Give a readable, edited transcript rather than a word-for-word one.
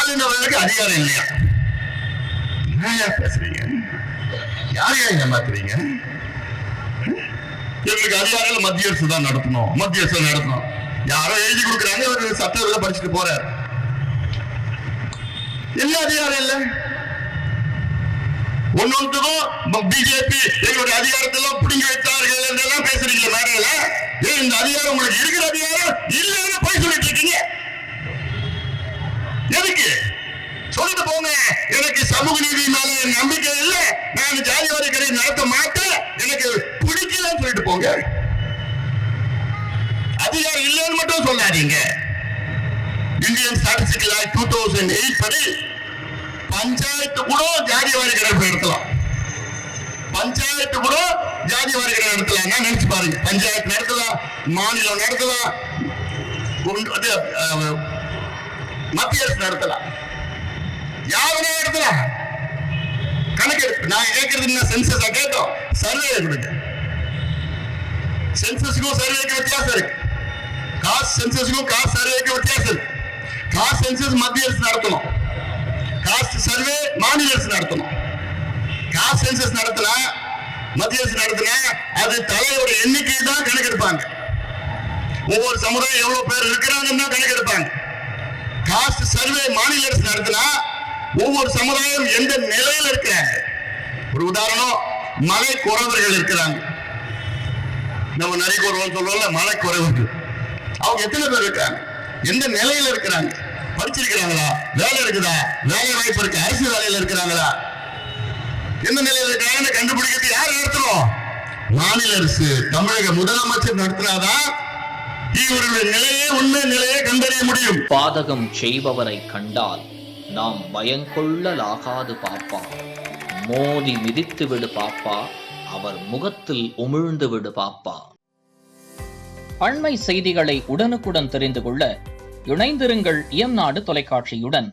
ஆளுநர்களுக்கு அதிகாரம் இல்லையா? பேசுறீங்க, யாரையா ஏமாத்துறீங்க? எங்களுக்கு அதிகாரிகள் மத்திய அரசு தான் நடத்தணும், மத்திய அரசு நடத்தணும். யாரோ எழுதி கொடுக்குறாங்க, ஒரு சட்டத்தில் படிச்சுட்டு போறாரு. என்ன அதிகாரம் இல்ல? ஒன்னொன்றுக்கும் பிஜேபி எங்களுடைய அதிகாரத்தெல்லாம் பிடிங்கி வைத்தார்கள் என்றெல்லாம் பேசுறீங்களா மேடையில? ஏன் இந்த அதிகாரம் உங்களுக்கு இருக்கிற அதிகாரம் இல்லைன்னு போய் சொல்லிட்டு இருக்கீங்க? எதுக்கு சொல்லிட்டு போங்க. எனக்கு சமூக நீதி மேல நம்பிக்கை இல்லை, நான் ஜாதி வாரி நடத்த மாட்டேன், எனக்கு பிடிக்கலன்னு சொல்லிட்டு போங்க. அதிகாரம் இல்லைன்னு மட்டும் சொல்லாதீங்க. இந்தியன் ஸ்டாட்டிஸ்டிக்கல் ஆக்ட் 2008 படி பஞ்சாயத்து கூட ஜாதி வாரி கணக்கு நடத்தலாம். பஞ்சாயத்து கூட ஜாதி வாரி கணக்கு நடத்தலாம். நினைச்சு பாருங்க, பஞ்சாயத்து நடத்தலாம், மாநிலம் நடத்தலாம், மத்திய அரசு நடத்தலாம், யாருமே நடத்தலாம். கணக்கெடுப்பு நான் கேட்கறது சென்சஸ் கேட்டோம், சர்வே கொடுங்க. சென்சஸுக்கும் சர்வேக்கு வித்தியாசம் இருக்கு. காஸ்ட் சென்சஸுக்கும் காஸ்ட் சர்வேக்கு வித்தியாசம் இருக்கு. காஸ்ட் சென்சஸ் மத்திய அரசு நடத்தணும், காஸ்ட் சர்வே மாநில அரசு நடத்தணும். காஸ்ட் சென்சஸ் நடத்தினா மத்திய அரசு நடத்தினா அது தலையோட எண்ணிக்கை தான் கணக்கெடுப்பாங்க. ஒவ்வொரு சமுதாயம் எவ்வளவு பேர் இருக்கிறாங்கன்னு தான் கணக்கெடுப்பாங்க. காஸ்ட் சர்வே மாநில அரசு நடத்தினா ஒவ்வொரு சமுதாயம் எந்த நிலையில இருக்கிறாங்க. ஒரு உதாரணம், மலை குறவர்கள் இருக்கிறாங்க. நம்ம நரி குறவன் சொல்றோம்ல, மலை குறவர்கள் அவங்க எத்தனை பேர் இருக்காங்க, எந்த நிலையில இருக்கிறாங்க, படிச்சிருக்கிறாங்களா, வேலை இருக்குதா, வேலை வாய்ப்பு இருக்கு, அரசு வேலையில இருக்கிறாங்களா, எந்த நிலையில இருக்காங்கன்னு கண்டுபிடிக்கிறது யார் நடத்தணும்? மாநில அரசு, தமிழக முதலமைச்சர் நடத்தினாதான் இவர்களுடைய நிலையை, உண்மை நிலையை கண்டறிய முடியும். பாதகம் செய்பவரை கண்டால் நாம் பயங்கொள்ளலாகாது பாப்பா, மோதி மிதித்து விடு பாப்பா, அவர் முகத்தில் உமிழ்ந்து விடு பாப்பா. அண்மை செய்திகளை உடனுக்குடன் தெரிந்து கொள்ள இணைந்திருங்கள் இயம்நாடு தொலைக்காட்சியுடன்.